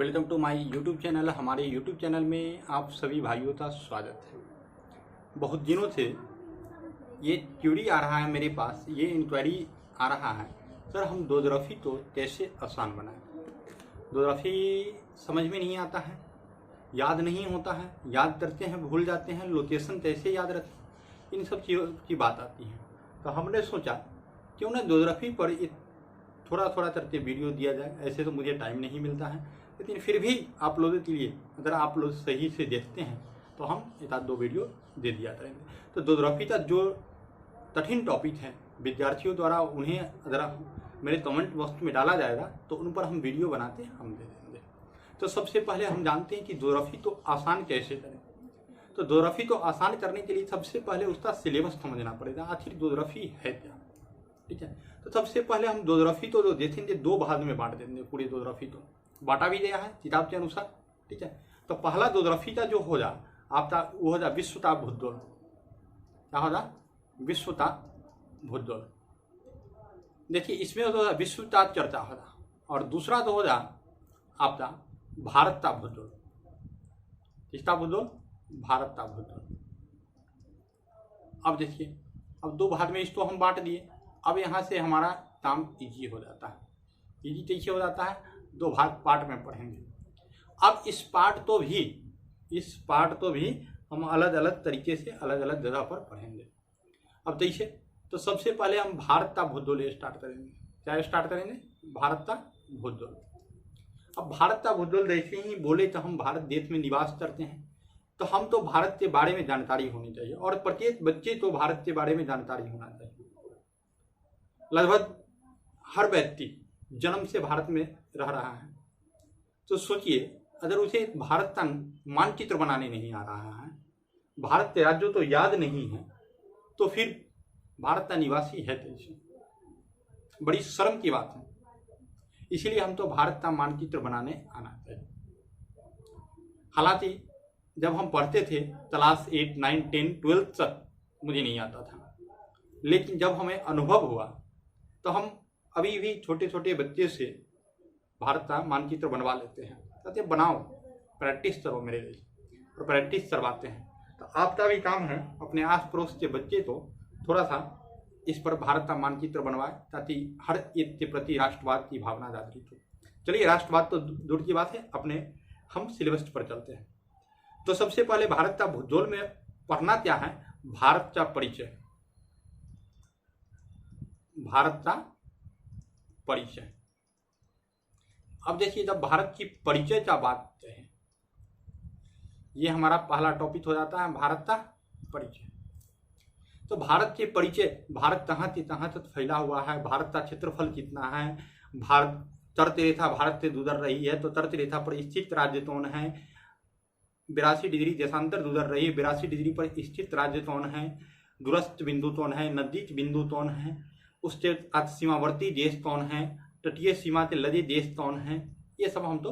Welcome to my YouTube channel. हमारे YouTube channel में आप सभी भाइयों का स्वागत है। बहुत दिनों से ये क्यूरी आ रहा है मेरे पास, ये इंक्वायरी आ रहा है, सर हम दोदरफी तो कैसे आसान बनाएं। दोदरफी समझ में नहीं आता है, याद नहीं होता है, याद करते हैं भूल जाते हैं, लोकेशन कैसे याद रखें, इन सब चीज़ों की बात आती है। तो हमने सोचा क्यों ना दोदरफी पर थोड़ा थोड़ा करके वीडियो दिया जाए। ऐसे तो मुझे टाइम नहीं मिलता है, लेकिन फिर भी आप लोगों के लिए अगर आप लोग सही से देखते हैं तो हम एक आध दो वीडियो दे दिया करेंगे। तो दोदरफी का जो कठिन टॉपिक है, विद्यार्थियों द्वारा उन्हें अगर मेरे कमेंट बॉक्स में डाला जाएगा तो उन पर हम वीडियो बनाते हम दे देंगे। तो सबसे पहले हम जानते हैं कि दोदरफी तो आसान कैसे करें। तो दोदरफी तो आसान करने के लिए सबसे पहले उसका सिलेबस समझना पड़ेगा, आखिर दोदरफी है क्या। ठीक है, तो सबसे पहले हम दोदरफी तो जो देखेंगे दो भाग में बांट देंगे। पूरी दोदरफी तो बांटा भी गया है किताब के अनुसार। ठीक है, तो पहला दोदरफी का जो होगा आपका वो होगा विश्वता भूगोल। क्या होगा? विश्वता भूगोल। देखिए इसमें होगा विश्वता चर्चा होगा, और दूसरा तो होगा आपका भारत का भूगोल। किसका भूगोल? भारत का भूगोल। अब देखिए, अब दो भाग में इसको हम बांट दिए। अब यहाँ से हमारा काम इजी हो जाता है। इजी कैसे हो जाता है? दो भाग पार्ट में पढ़ेंगे। अब इस पार्ट तो भी हम अलग अलग तरीके से अलग अलग जगह पर पढ़ेंगे। अब देखिए, तो सबसे पहले हम भारत का भूगोल स्टार्ट करेंगे। क्या स्टार्ट करेंगे? भारत का भूगोल। अब भारत का भूगोल जैसे ही बोले तो हम भारत देश में निवास करते हैं, तो हम तो भारत के बारे में जानकारी होनी चाहिए, और प्रत्येक बच्चे तो भारत के बारे में जानकारी होना चाहिए। लगभग हर व्यक्ति जन्म से भारत में रह रहा है, तो सोचिए अगर उसे भारत का मानचित्र बनाने नहीं आ रहा है, भारत के राज्यों तो याद नहीं है, तो फिर भारत का निवासी है कैसे? बड़ी शर्म की बात है। इसलिए हम तो भारत का मानचित्र बनाने आना चाहिए। हालांकि जब हम पढ़ते थे क्लास 8, 9, 10, 12 तक मुझे नहीं आता था, लेकिन जब हमें अनुभव हुआ तो हम अभी भी छोटे छोटे बच्चे से भारत का मानचित्र बनवा लेते हैं। कहते बनाओ, प्रैक्टिस करो मेरे लिए, और प्रैक्टिस करवाते हैं। तो आपका भी काम है अपने आस पड़ोस के बच्चे को थोड़ा सा इस पर भारत का मानचित्र बनवाए, ताकि हर एक के प्रति राष्ट्रवाद की भावना जागृत हो। चलिए, राष्ट्रवाद तो दूर की बात है, अपने हम सिलेबस पर चलते हैं। तो सबसे पहले भारत का भूगोल में पढ़ना क्या है? भारत का परिचय। भारत का परिचय। अब देखिए, जब भारत की परिचय का बात है, ये हमारा पहला टॉपिक हो जाता है, भारत का परिचय। तो भारत के परिचय, भारत कहाँ से कहाँ तक फैला हुआ है, भारत का क्षेत्रफल कितना है, भारत तर्क रेखा भारत से गुजर रही है, तो तर्क रेखा पर स्थित राज्य कौन है, 82 डिग्री देशांतर गुजर रही है, 82 डिग्री पर स्थित राज्य कौन है, दूरस्थ बिंदु कौन है, नजदीक बिंदु कौन है, उसके सीमावर्ती देश कौन है, तटीय सीमा से लगे देश कौन है, ये सब हम तो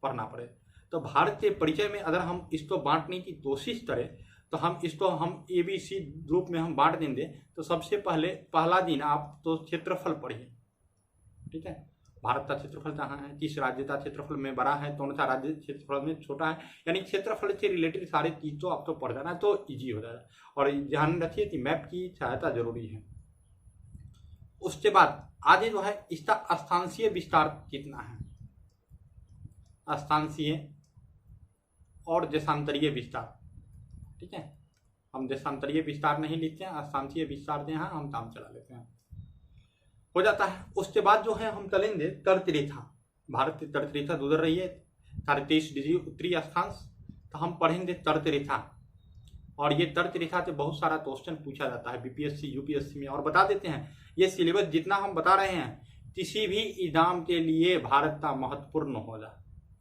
पढ़ना पड़े। तो भारत के परिचय में अगर हम इसको बांटने की कोशिश करें तो हम इसको ABC ग्रुप में हम बांट देंगे। तो सबसे पहले पहला दिन आप तो क्षेत्रफल पढ़िए। ठीक है, भारत का क्षेत्रफल कहाँ है, किस राज्य का क्षेत्रफल में बड़ा है, कौन सा राज्य क्षेत्रफल में छोटा है, यानी क्षेत्रफल से रिलेटेड सारे चीज तो आप तो पढ़ जाना, तो ईजी हो जाएगा। और ध्यान रखिए कि मैप की सहायता जरूरी है। उसके बाद आगे जो है इसका अक्षांशीय विस्तार कितना है, अक्षांशीय और देशांतरीय विस्तार। ठीक है, हम देशांतरीय विस्तार नहीं लिखते हैं, अक्षांशीय विस्तार यहाँ हम काम चला लेते हैं, हो जाता है। उसके बाद जो है हम चलेंगे तर्क रेखा। भारत की तर्क रेखा गुजर रही है 23.5 डिग्री उत्तरी अक्षांश, तो हम पढ़ेंगे तर्क रेखा। और ये तर्क रेखा से बहुत सारा क्वेश्चन पूछा जाता है BPSC UPSC में। और बता देते हैं, ये सिलेबस जितना हम बता रहे हैं किसी भी एग्जाम के लिए भारत का महत्वपूर्ण होगा,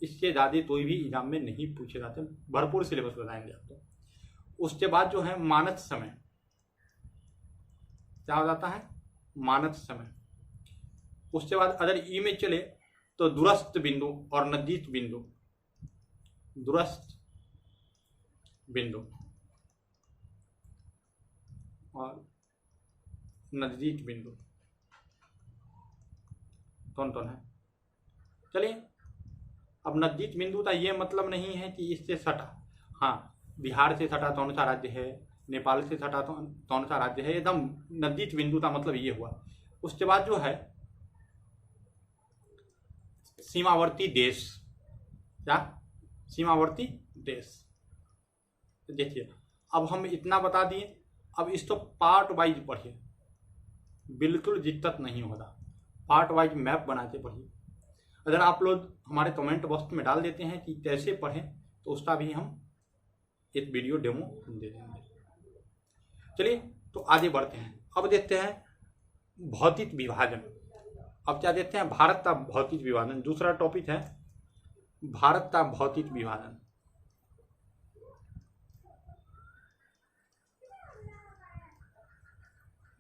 इससे ज़्यादा कोई भी एग्जाम में नहीं पूछे जाते। भरपूर सिलेबस बताएंगे आपको। उसके बाद जो है मानक समय, क्या हो जाता है? मानक समय। उसके बाद अगर में चले तो दूरस्थ बिंदु और नजदीक बिंदु, दूरस्थ बिंदु और नजदीक बिंदु कौन कौन है? चलिए, अब नजदीक बिंदु का ये मतलब नहीं है कि इससे सटा, हाँ बिहार से सटा कौन सा राज्य है, नेपाल से सटा कौन सा राज्य है, एकदम नजदीक बिंदु का मतलब ये हुआ। उसके बाद जो है सीमावर्ती देश, क्या सीमावर्ती देश। देखिए अब हम इतना बता दिए, अब इसको पार्ट वाइज पढ़िए, बिल्कुल दिक्कत नहीं होगा, पार्ट वाइज मैप बना के पढ़िए। अगर आप लोग हमारे कमेंट बॉक्स में डाल देते हैं कि कैसे पढ़ें तो उसका भी हम एक वीडियो डेमो हम दे देंगे। चलिए तो आगे बढ़ते हैं। अब देखते हैं भौतिक विभाजन। अब क्या देखते हैं, भारत का भौतिक विभाजन, दूसरा टॉपिक है भारत का भौतिक विभाजन।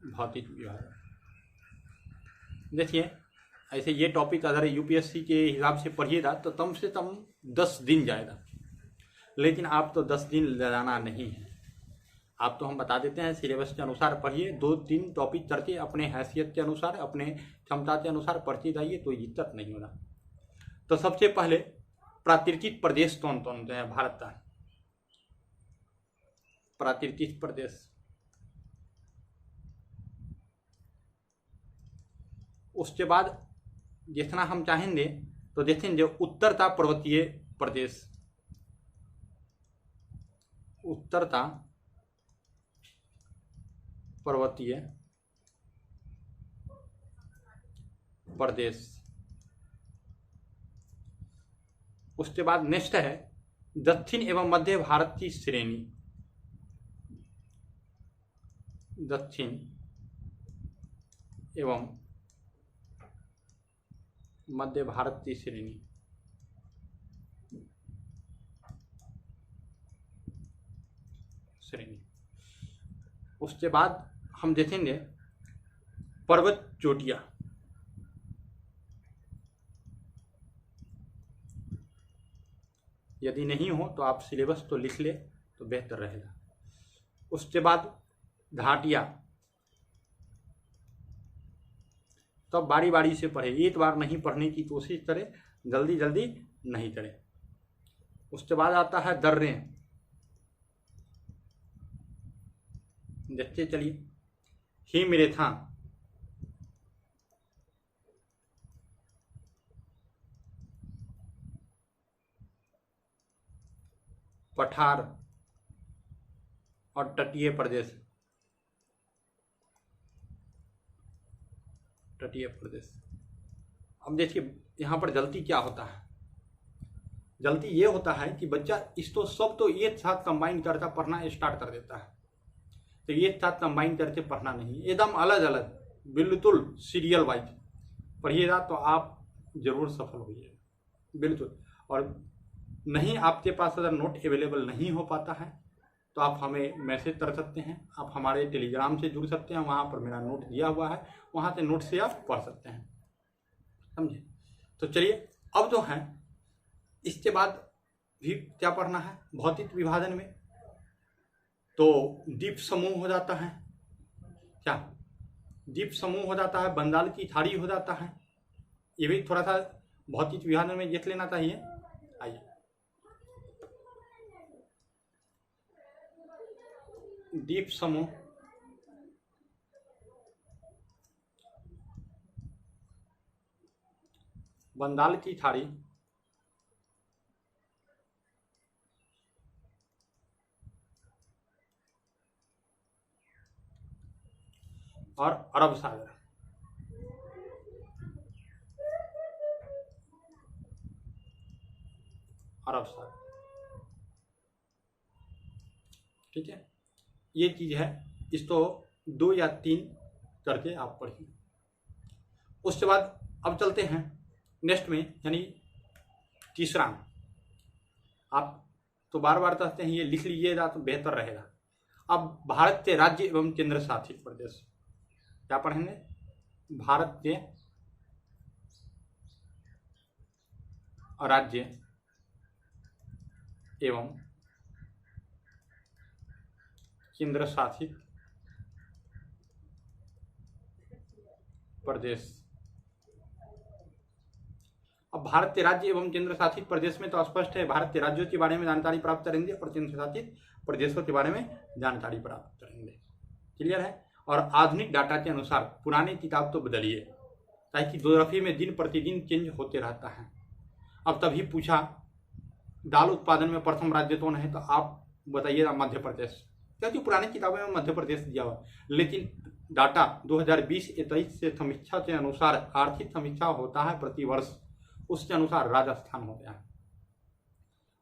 भौतिक विभाजन देखिए, ऐसे ये टॉपिक अगर यूपीएससी के हिसाब से पढ़िएगा तो कम से कम 10 दिन जाएगा, लेकिन आप तो 10 दिन लगाना नहीं है। आप तो हम बता देते हैं सिलेबस के अनुसार पढ़िए, 2-3 टॉपिक करके अपने हैसियत के अनुसार, अपने क्षमता के अनुसार पढ़ते जाइए तो दिक्कत नहीं होगा। तो सबसे पहले प्राकृतिक प्रदेश कौन कौन से हैं भारत का, प्राकृतिक प्रदेश। उसके बाद देखना हम चाहेंगे तो देखेंगे उत्तर का पर्वतीय प्रदेश, उत्तर का पर्वतीय प्रदेश। उसके बाद नेक्स्ट है दक्षिण एवं मध्य भारत की श्रेणी, दक्षिण एवं मध्य भारत की श्रेणी। उसके बाद हम देखेंगे पर्वत चोटियां, यदि नहीं हो तो आप सिलेबस तो लिख ले तो बेहतर रहेगा। उसके बाद घाटियां, तब बारी बारी से पढ़े, एक बार नहीं पढ़ने की कोशिश करें, जल्दी जल्दी नहीं करें। उसके बाद आता है दर्रे, देखते चलिए हिमरेखा, पठार और तटीय प्रदेश, तटीय प्रदेश। अब देखिए यहाँ पर गलती क्या होता है, गलती ये होता है कि बच्चा इसको सब तो एक साथ कंबाइन करके पढ़ना स्टार्ट कर देता है, तो एक साथ कंबाइन करके पढ़ना नहीं, एकदम अलग अलग बिल्कुल सीरियल वाइज पढ़िएगा तो आप जरूर सफल होइएगा बिल्कुल। और नहीं आपके पास अगर नोट अवेलेबल नहीं हो पाता है तो आप हमें मैसेज कर सकते हैं, आप हमारे टेलीग्राम से जुड़ सकते हैं, वहाँ पर मेरा नोट दिया हुआ है, वहाँ से नोट से आप पढ़ सकते हैं, समझे। तो चलिए अब जो है इसके बाद भी क्या पढ़ना है भौतिक विभाजन में, तो द्वीप समूह हो जाता है, क्या द्वीप समूह हो जाता है, बंगाल की खाड़ी हो जाता है, ये भी थोड़ा सा भौतिक विभाजन में देख लेना चाहिए। आइए द्वीप समूह, बंगाल की खाड़ी और अरब सागर, अरब सागर, ठीक है। ये चीज है, इसको 2 या 3 करके आप पढ़िए। उसके बाद अब चलते हैं नेक्स्ट में, यानी तीसरा। आप तो बार बार कहते हैं ये लिख लीजिएगा तो बेहतर रहेगा। अब भारत के राज्य एवं केंद्र शासित प्रदेश क्या पढ़ेंगे, भारत के राज्य एवं केंद्र शासित प्रदेश। अब अब भारतीय राज्य एवं केंद्र शासित प्रदेश में तो स्पष्ट है, भारतीय राज्यों के बारे में जानकारी प्राप्त करेंगे और केंद्र शासित प्रदेशों के बारे में जानकारी प्राप्त करेंगे। क्लियर है। और आधुनिक डाटा के अनुसार पुरानी किताब तो बदलिए, ताकि ज्योग्राफी में दिन प्रतिदिन चेंज होते रहता है। अब तभी पूछा दाल उत्पादन में प्रथम राज्य कौन है, तो आप बताइएगा मध्य प्रदेश, क्योंकि पुरानी किताबों में मध्य प्रदेश दिया हुआ, लेकिन डाटा 2020-21 से समीक्षा के अनुसार आर्थिक समीक्षा होता है प्रतिवर्ष, उसके अनुसार राजस्थान हो गया है।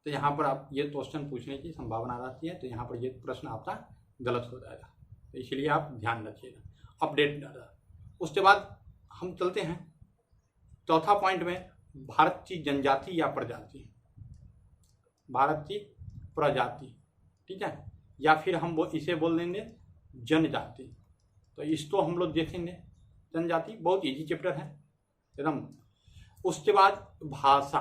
तो यहाँ पर आप ये क्वेश्चन पूछने की संभावना रहती है, तो यहाँ पर ये प्रश्न आपका गलत हो जाएगा, तो इसलिए आप ध्यान रखिएगा। Update data. उसके बाद हम चलते हैं चौथा पॉइंट में, भारत की जनजाति या प्रजाति, भारत की प्रजाति, ठीक है, या फिर हम इसे बोल देंगे जनजाति। तो इसको हम लोग देखेंगे, जनजाति बहुत इजी चैप्टर है एकदम। उसके बाद भाषा,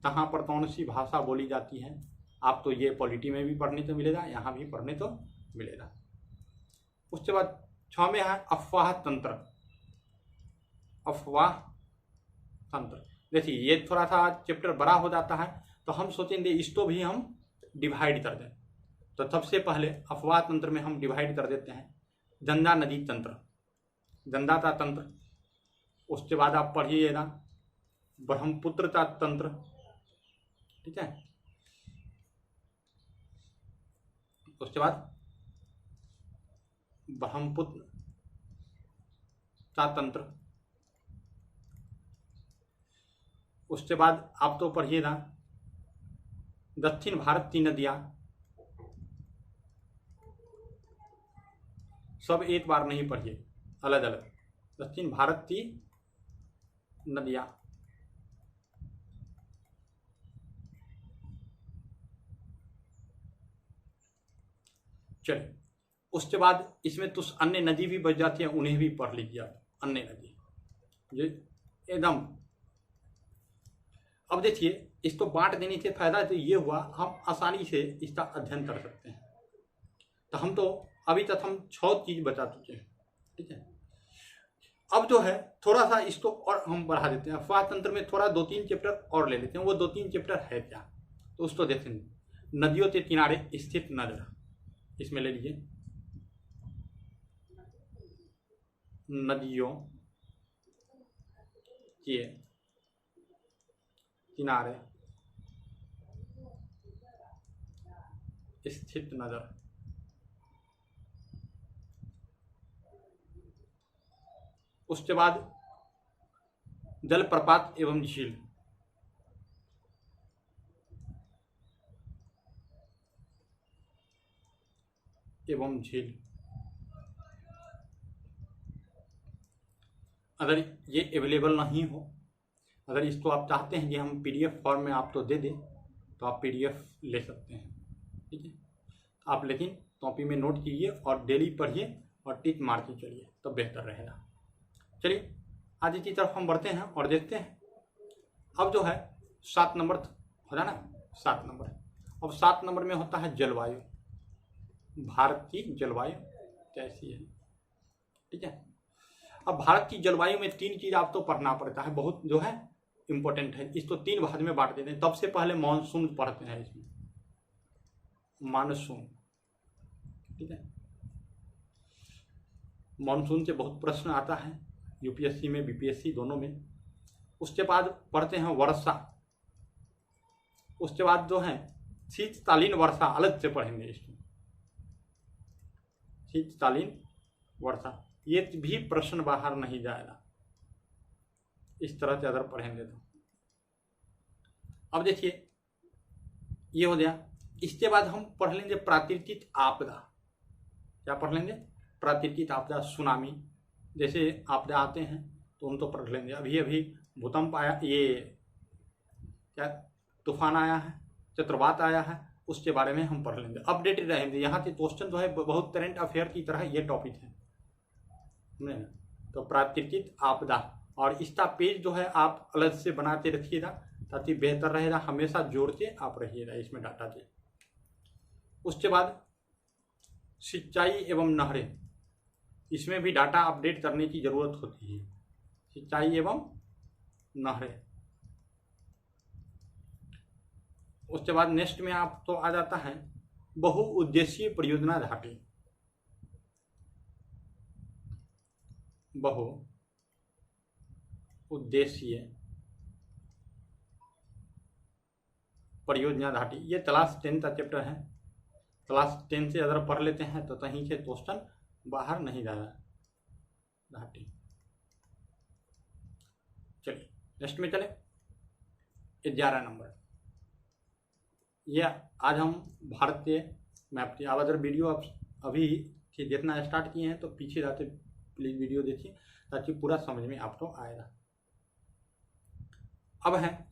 कहाँ पर कौन सी भाषा बोली जाती है, आप तो ये पॉलिटी में भी पढ़ने तो मिलेगा, यहाँ भी पढ़ने तो मिलेगा। उसके बाद 6 में है अफवाह तंत्र। अफवाह तंत्र, देखिए ये थोड़ा सा चैप्टर बड़ा हो जाता है, तो हम सोचेंगे इसको भी हम डिवाइड कर दें। तो सबसे पहले अफवाह तंत्र में हम डिवाइड कर देते हैं गंगा नदी तंत्र, गंगा का तंत्र। उसके बाद आप पढ़िएगा ब्रह्मपुत्र का तंत्र, ठीक है। उसके बाद ब्रह्मपुत्र का तंत्र। उसके बाद आप तो पढ़िएगा दक्षिण भारत की नदियां, सब एक बार नहीं पढ़िए, अलग अलग। दक्षिण भारत की नदियां, चलिए। उसके बाद इसमें तो अन्य नदी भी बच जाती है, उन्हें भी पढ़ लीजिए आप, अन्य नदी ये एकदम। अब देखिए इसको बांट देने से फायदा तो ये हुआ, हम आसानी से इसका अध्ययन कर सकते हैं। तो हम तो अभी तक हम 6 चीज बता चुके हैं, ठीक है। अब जो है थोड़ा सा इसको और हम बढ़ा देते हैं, अफवाह तंत्र में थोड़ा 2-3 चैप्टर और ले लेते हैं। वो 2-3 चैप्टर है क्या, तो उसको देखेंगे। नदियों के किनारे स्थित नगर, इसमें ले लीजिए नदियों के किनारे स्थित नगर। उसके बाद जलप्रपात एवं झील, अगर ये अवेलेबल नहीं हो, अगर इसको आप चाहते हैं कि हम पीडीएफ फॉर्म में आपको दे दें, तो आप पीडीएफ ले सकते हैं, ठीक है। आप लेकिन कॉपी में नोट कीजिए और डेली पढ़िए और टिक मार के चलिए, तो बेहतर रहेगा। चलिए आगे की तरफ हम बढ़ते हैं और देखते हैं। अब जो है 7 नंबर हो जाना, 7 नंबर। अब 7 नंबर में होता है जलवायु, भारत की जलवायु कैसी है, ठीक है। अब भारत की जलवायु में 3 चीज आप तो पढ़ना पड़ता है, बहुत जो है इंपॉर्टेंट है। इसको 3 भाग में बांट देते हैं। सबसे पहले मानसून पढ़ते हैं, इसमें मानसून, ठीक है। मानसून से बहुत प्रश्न आता है, यूपीएससी में बीपीएससी दोनों में। उसके बाद पढ़ते हैं वर्षा। उसके बाद जो है शीतकालीन वर्षा, अलग से पढ़ेंगे इसमें, शीतकालीन वर्षा। ये भी प्रश्न बाहर नहीं जाएगा इस तरह से अगर पढ़ेंगे तो। अब देखिए ये हो गया। इसके बाद हम पढ़ लेंगे प्राकृतिक आपदा। क्या पढ़ लेंगे? प्राकृतिक आपदा, सुनामी जैसे आपदा आते हैं तो उन तो पढ़ लेंगे। अभी अभी भूकंप आया, ये क्या तूफान आया है, चक्रवात आया है, उसके बारे में हम पढ़ लेंगे, अपडेटेड रहेंगे। यहाँ से क्वेश्चन जो है बहुत करंट अफेयर की तरह ये टॉपिक है, तो प्राकृतिक आपदा। और इसका पेज जो है आप अलग से बनाते रखिएगा ताकि बेहतर रहेगा, हमेशा जोड़ के आप रहिएगा इसमें डाटा से। उसके बाद सिंचाई एवं नहरें, इसमें भी डाटा अपडेट करने की ज़रूरत होती है। सिंचाई एवं नहरें, उसके बाद नेक्स्ट में आप तो आ जाता है बहुउद्देशीय परियोजना घाटी। बहुउद्देशीय परियोजना घाटी, ये क्लास 10 का चैप्टर है। क्लास 10 से अगर पढ़ लेते हैं तो कहीं से क्वेश्चन बाहर नहीं जा रहा घाटी। चलिए नेक्स्ट में चले 11 नंबर। यह आज हम भारतीय मैप की, आप अगर वीडियो आप अभी से देखना स्टार्ट किए हैं तो पीछे जाते प्लीज़ वीडियो देखिए ताकि पूरा समझ में आपको आएगा। अब है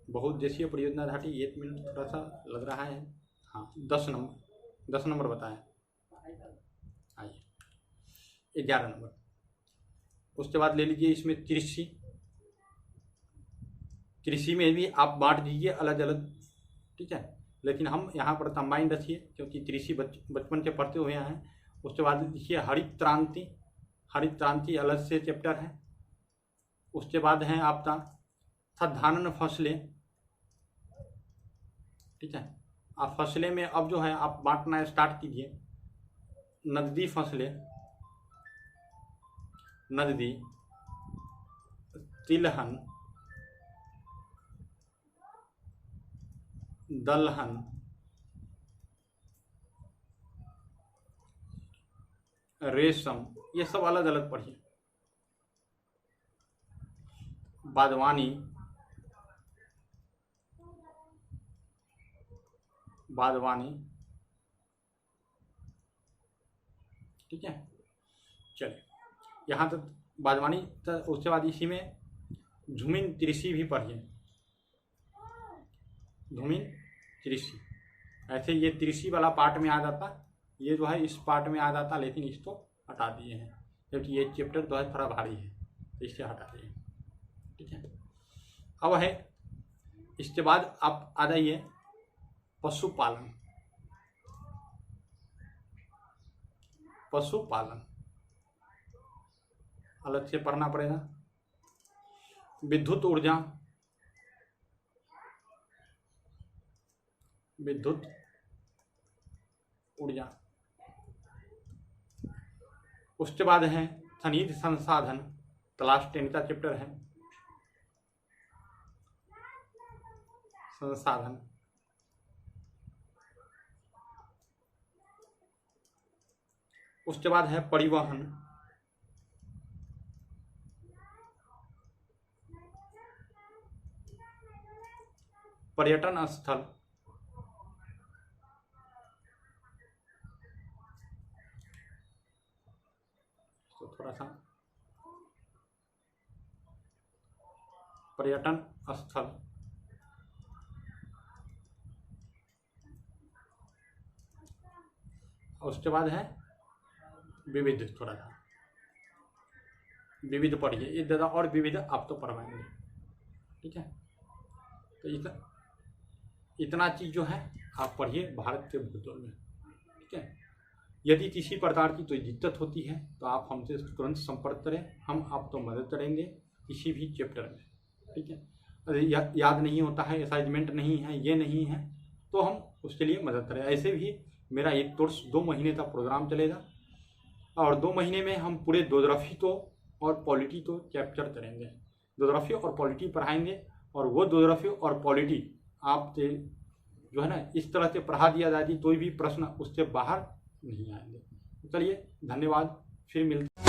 बहुउद्देशीय परियोजना घाटी। 1 मिनट थोड़ा सा लग रहा है। हाँ 10 नंबर बताएं। आइए 11 नंबर। उसके बाद ले लीजिए इसमें कृषि में भी आप बांट दीजिए अलग अलग, ठीक है, लेकिन हम यहाँ पर कंबाइंड रखिए क्योंकि कृषि बचपन से पढ़ते हुए हैं। उसके बाद लिखिए हरित क्रांति अलग से चैप्टर है। उसके बाद है आपका साधारण फसलें, ठीक है। आप फसलें में अब जो है आप बांटना स्टार्ट कीजिए। नकदी फसलें, नकदी, तिलहन, दलहन, रेशम, ये सब अलग अलग पढ़िए। बागवानी, ठीक है। चलिए यहाँ तक बागवानी। उसके बाद इसी में झूमिन कृषि भी पढ़िए। झूमिन कृषि, ऐसे ये कृषि वाला पार्ट में आ जाता, ये जो है इस पार्ट में आ जाता, लेकिन इसको हटा दिए हैं क्योंकि ये चैप्टर जो है थोड़ा भारी है तो इससे हटा दिए, ठीक है। अब है इसके बाद आप आ जाइए पशुपालन। अलग से पढ़ना पड़ेगा। विद्युत ऊर्जा। उसके बाद है खनिज संसाधन, क्लास 10 का चैप्टर है संसाधन। उसके बाद है परिवहन, पर्यटन स्थल, तो थोड़ा सा पर्यटन स्थल। उसके बाद है विविध, थोड़ा सा विविध पढ़िए, ये ज़्यादा और विविध आप तो पढ़वाएंगे, ठीक है। तो इतना चीज़ जो है आप पढ़िए भारत के भूगोल में, ठीक है। यदि किसी प्रकार की कोई दिक्कत होती है तो आप हमसे तुरंत संपर्क करें, हम आपको मदद करेंगे किसी भी चैप्टर में, ठीक है। अरे याद नहीं होता है, असाइनमेंट नहीं है, ये नहीं है, तो हम उसके लिए मदद करें। ऐसे भी मेरा एक कोर्स 2 महीने का प्रोग्राम चलेगा और 2 महीने में हम पूरे ज्योग्राफी को और पॉलिटी को कैप्चर करेंगे। ज्योग्राफी और पॉलिटी पढ़ाएंगे और वो ज्योग्राफी और पॉलिटी आपसे जो है ना इस तरह से पढ़ा दिया जाए कि कोई भी प्रश्न उससे बाहर नहीं आएंगे। चलिए धन्यवाद, फिर मिलते हैं।